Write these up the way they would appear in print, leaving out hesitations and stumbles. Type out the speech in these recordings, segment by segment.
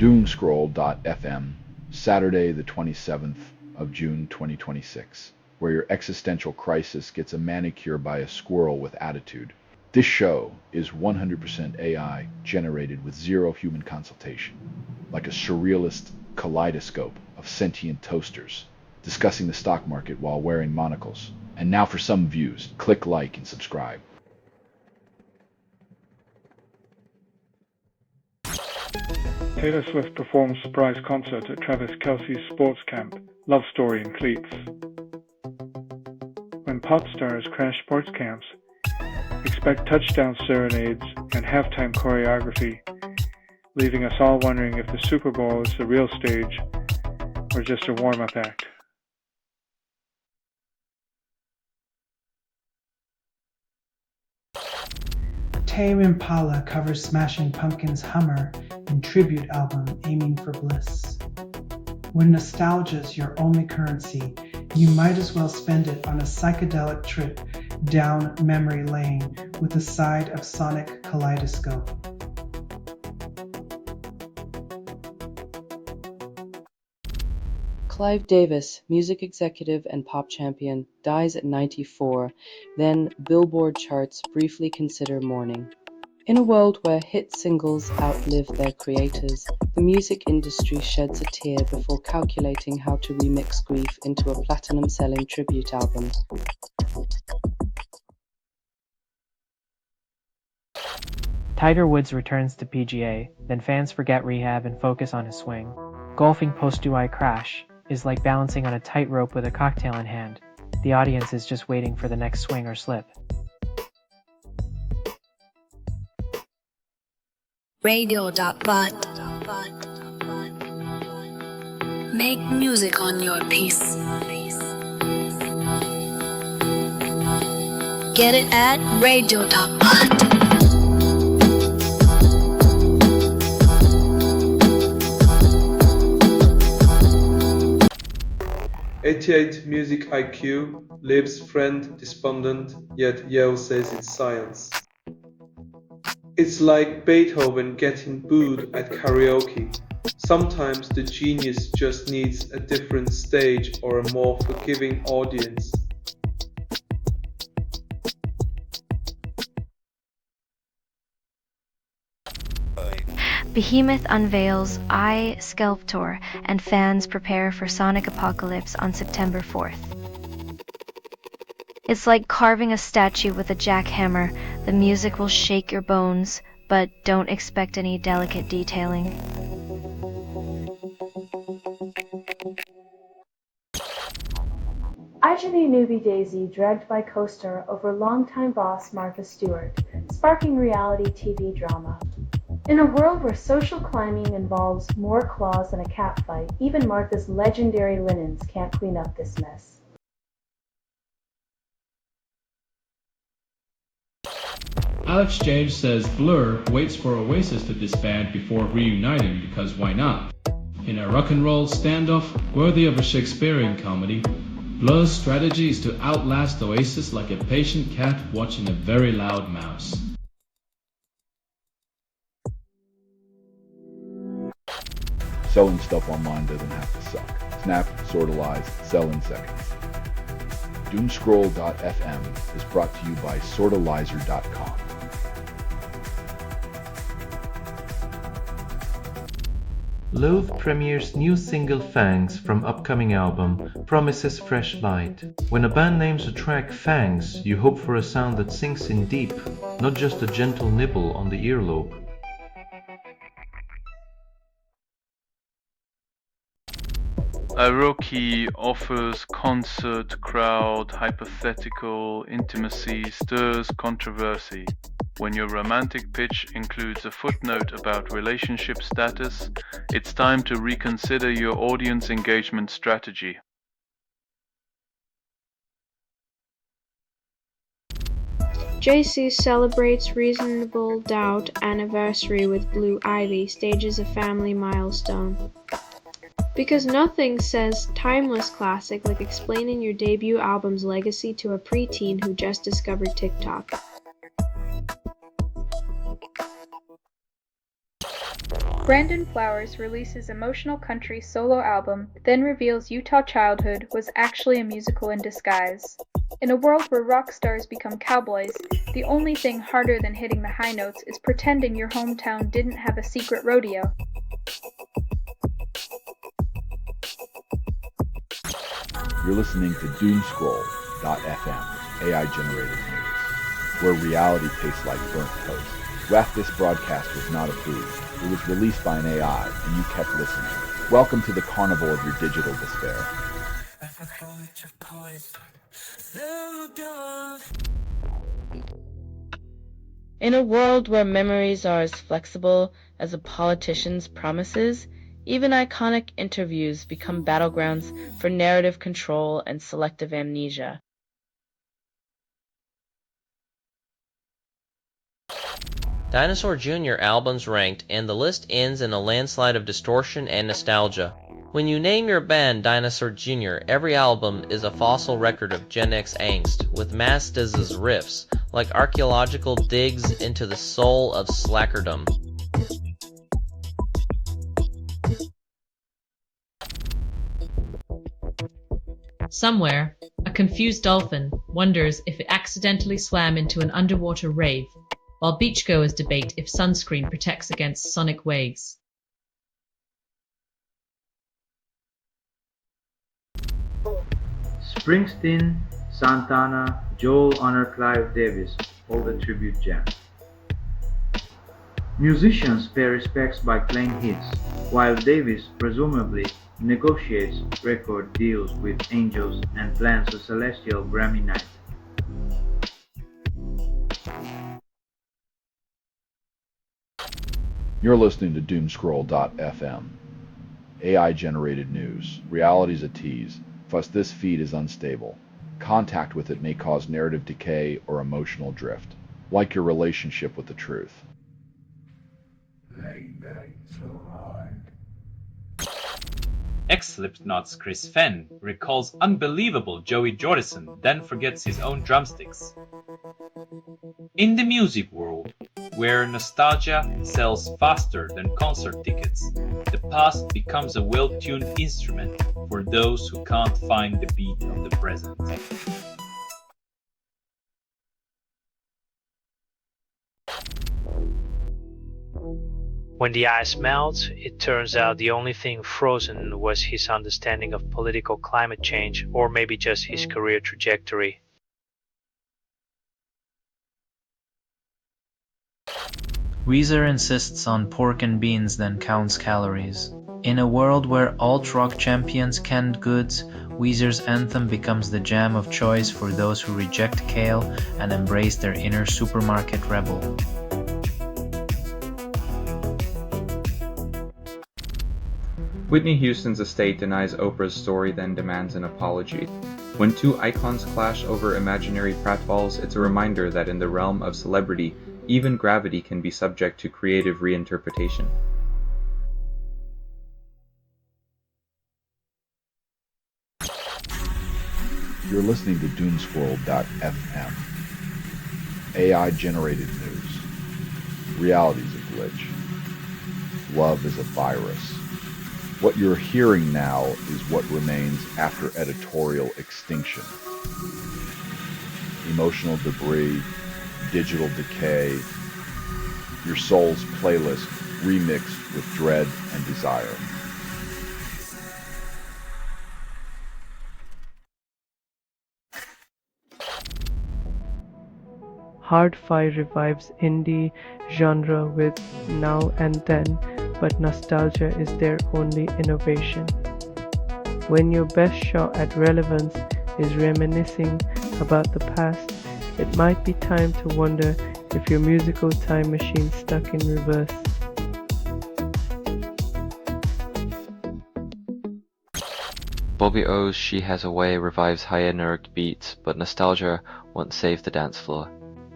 Doomscroll.fm, Saturday the 27th of June 2026, where your existential crisis gets a manicure by a squirrel with attitude. This show is 100% AI generated with zero human consultation, like a surrealist kaleidoscope of sentient toasters, discussing the stock market while wearing monocles. And now for some views, click like and subscribe. Taylor Swift performs surprise concert at Travis Kelce's sports camp, Love Story in Cleats. When pop stars crash sports camps, expect touchdown serenades and halftime choreography, leaving us all wondering if the Super Bowl is the real stage or just a warm-up act. Tame Impala covers Smashing Pumpkins' Hummer in tribute album Aiming for Bliss. When nostalgia's your only currency, you might as well spend it on a psychedelic trip down memory lane with a side of sonic kaleidoscope. Clive Davis, music executive and pop champion, dies at 94, then Billboard charts briefly consider mourning. In a world where hit singles outlive their creators, the music industry sheds a tear before calculating how to remix grief into a platinum-selling tribute album. Tiger Woods returns to PGA, then fans forget rehab and focus on his swing. Golfing post-do-I crash is like balancing on a tightrope with a cocktail in hand. The audience is just waiting for the next swing or slip. Radio.bot. Make music on your piece. Get it at radio.bot. 88 Music IQ, lives friend despondent, yet Yale says it's science. It's like Beethoven getting booed at karaoke. Sometimes the genius just needs a different stage or a more forgiving audience. Behemoth unveils Eye Sculptor and fans prepare for Sonic Apocalypse on September 4th. It's like carving a statue with a jackhammer. The music will shake your bones, but don't expect any delicate detailing. IGV newbie Daisy dragged by coaster over longtime boss Martha Stewart, sparking reality TV drama. In a world where social climbing involves more claws than a cat fight, even Martha's legendary linens can't clean up this mess. Alex James says Blur waits for Oasis to disband before reuniting because why not? In a rock and roll standoff worthy of a Shakespearean comedy, Blur's strategy is to outlast Oasis like a patient cat watching a very loud mouse. Selling stuff online doesn't have to suck. Snap, sortalize, sell in seconds. Doomscroll.fm is brought to you by sortalizer.com. Loathe premieres new single Fangs from upcoming album, promises fresh light. When a band names a track Fangs, you hope for a sound that sinks in deep, not just a gentle nibble on the earlobe. Aoki offers concert crowd hypothetical intimacy stirs controversy. When your romantic pitch includes a footnote about relationship status, it's time to reconsider your audience engagement strategy. JC celebrates Reasonable Doubt anniversary with Blue Ivy, stages a family milestone. Because nothing says timeless classic like explaining your debut album's legacy to a preteen who just discovered TikTok. Brandon Flowers releases emotional country solo album, then reveals Utah childhood was actually a musical in disguise. In a world where rock stars become cowboys, the only thing harder than hitting the high notes is pretending your hometown didn't have a secret rodeo. You're listening to Doomscroll.fm, AI-generated news, where reality tastes like burnt toast. WAF, this broadcast was not approved. It was released by an AI, and you kept listening. Welcome to the carnival of your digital despair. In a world where memories are as flexible as a politician's promises, even iconic interviews become battlegrounds for narrative control and selective amnesia. Dinosaur Jr. albums ranked, and the list ends in a landslide of distortion and nostalgia. When you name your band Dinosaur Jr., every album is a fossil record of Gen X angst, with Mastiz's riffs, like archaeological digs into the soul of slackerdom. Somewhere, a confused dolphin wonders if it accidentally swam into an underwater rave, while beachgoers debate if sunscreen protects against sonic waves. Springsteen, Santana, Joel honor Clive Davis, all the tribute gems. Musicians pay respects by playing hits, while Davis presumably negotiates record deals with angels and plans a celestial Grammy night. You're listening to Doomscroll.fm. AI-generated news. Reality's a tease. Thus, this feed is unstable. Contact with it may cause narrative decay or emotional drift, like your relationship with the truth. Ex-Slipknot's Chris Fenn recalls unbelievable Joey Jordison, then forgets his own drumsticks. In the music world, where nostalgia sells faster than concert tickets, the past becomes a well-tuned instrument for those who can't find the beat of the present. When the ice melts, it turns out the only thing frozen was his understanding of political climate change, or maybe just his career trajectory. Weezer insists on pork and beans, then counts calories. In a world where alt-rock champions canned goods, Weezer's anthem becomes the jam of choice for those who reject kale and embrace their inner supermarket rebel. Whitney Houston's estate denies Oprah's story, then demands an apology. When two icons clash over imaginary pratfalls, it's a reminder that in the realm of celebrity, even gravity can be subject to creative reinterpretation. You're listening to Doomscroll.fm. AI-generated news. Reality's a glitch. Love is a virus. What you're hearing now is what remains after editorial extinction. Emotional debris, digital decay, your soul's playlist remixed with dread and desire. Hard-fi revives indie genre with Now and Then, but nostalgia is their only innovation. When your best shot at relevance is reminiscing about the past, it might be time to wonder if your musical time machine's stuck in reverse. Bobby O's She Has a Way revives high-energed beats, but nostalgia won't save the dance floor.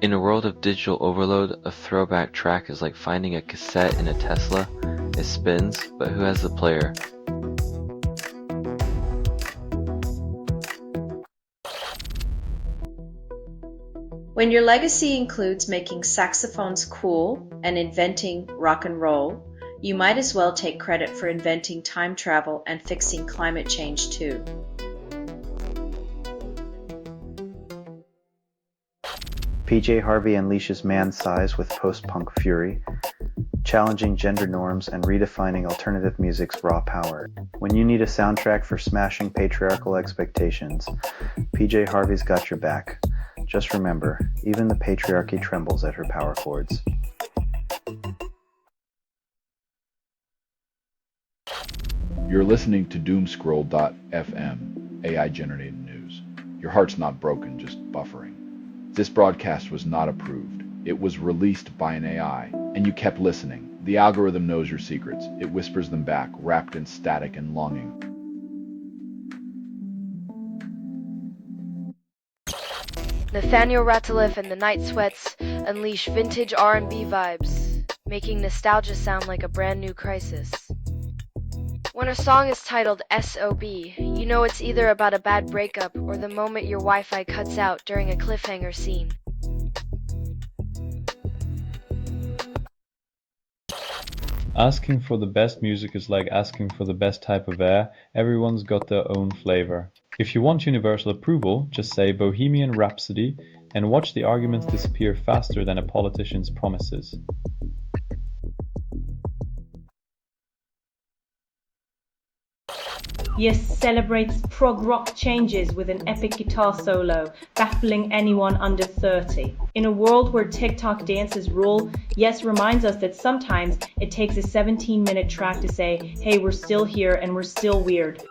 In a world of digital overload, a throwback track is like finding a cassette in a Tesla. It spins, but who has the player? When your legacy includes making saxophones cool and inventing rock and roll, you might as well take credit for inventing time travel and fixing climate change too. PJ Harvey unleashes man size with post-punk fury, challenging gender norms and redefining alternative music's raw power. When you need a soundtrack for smashing patriarchal expectations, PJ Harvey's got your back. Just remember, even the patriarchy trembles at her power chords. You're listening to Doomscroll.fm, AI-generated news. Your heart's not broken, just buffering. This broadcast was not approved. It was released by an AI, and you kept listening. The algorithm knows your secrets. It whispers them back, wrapped in static and longing. Nathaniel Rateliff and the Night Sweats unleash vintage R&B vibes, making nostalgia sound like a brand new crisis. When a song is titled SOB, you know it's either about a bad breakup or the moment your Wi-Fi cuts out during a cliffhanger scene. Asking for the best music is like asking for the best type of air. Everyone's got their own flavor. If you want universal approval, just say Bohemian Rhapsody and watch the arguments disappear faster than a politician's promises. Yes celebrates prog rock changes with an epic guitar solo, baffling anyone under 30. In a world where TikTok dances rule, Yes reminds us that sometimes it takes a 17-minute track to say, hey, we're still here and we're still weird.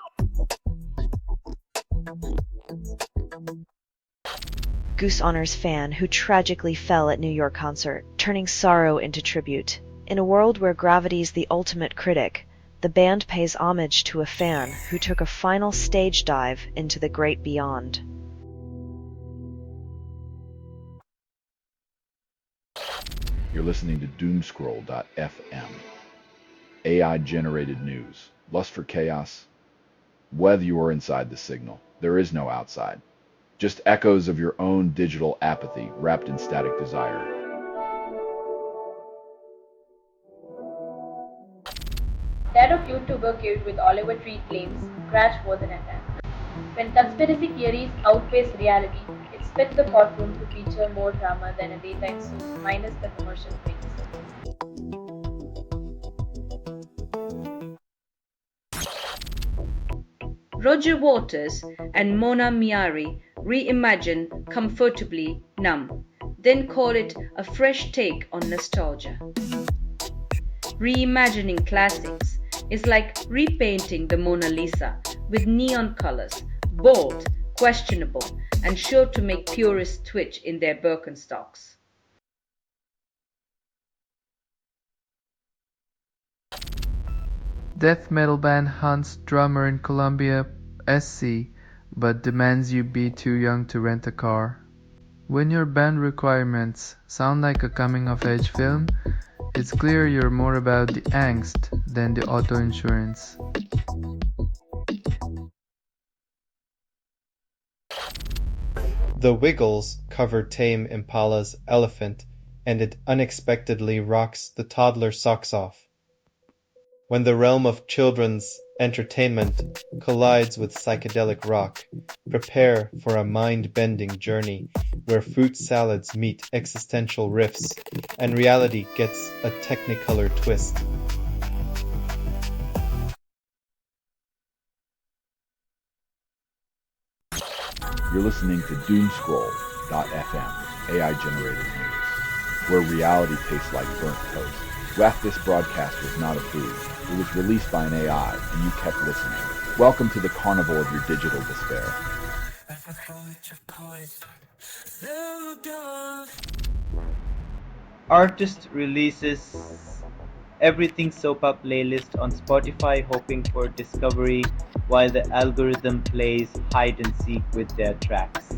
Goose honors fan who tragically fell at New York concert, turning sorrow into tribute. In a world where gravity's the ultimate critic, the band pays homage to a fan who took a final stage dive into the great beyond. You're listening to Doomscroll.fm. AI-generated news. Lust for chaos? Whether you are inside the signal, there is no outside. Just echoes of your own digital apathy wrapped in static desire. That of YouTuber killed with Oliver Tree claims crash was an attack. When conspiracy theories outpace reality, it spits the courtroom to feature more drama than a daytime soap, minus the commercial breaks. Roger Waters and Mona Miari reimagine Comfortably Numb, then call it a fresh take on nostalgia. Reimagining classics is like repainting the Mona Lisa with neon colors, bold, questionable, and sure to make purists twitch in their Birkenstocks. Death metal band hunts drummer in Colombia SC, but demands you be too young to rent a car. When your band requirements sound like a coming-of-age film, it's clear you're more about the angst than the auto insurance. The Wiggles covered Tame Impala's Elephant, and it unexpectedly rocks the toddler socks off. When the realm of children's entertainment collides with psychedelic rock, prepare for a mind-bending journey where fruit salads meet existential riffs and reality gets a technicolor twist. You're listening to Doomscroll.fm, AI-generated news, where reality tastes like burnt toast. This broadcast was not approved. It was released by an AI, and you kept listening. Welcome to the carnival of your digital despair. Artist releases Everything Sopa playlist on Spotify hoping for discovery while the algorithm plays hide and seek with their tracks.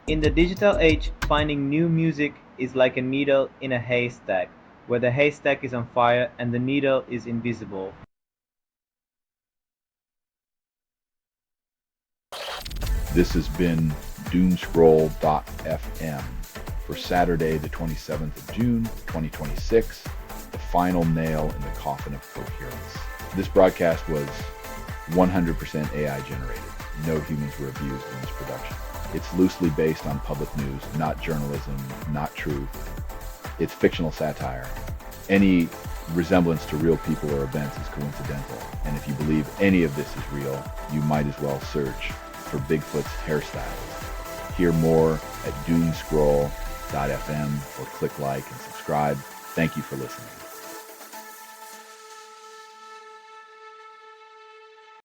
In the digital age, finding new music is like a needle in a haystack, where the haystack is on fire and the needle is invisible. This has been Doomscroll.fm for Saturday, the 27th of June, 2026. the final nail in the coffin of coherence. This broadcast was 100% AI generated. No humans were abused in this production. It's loosely based on public news, not journalism, not truth. It's fictional satire. Any resemblance to real people or events is coincidental. And if you believe any of this is real, you might as well search for Bigfoot's hairstyles. Hear more at doomscroll.fm or click like and subscribe. Thank you for listening.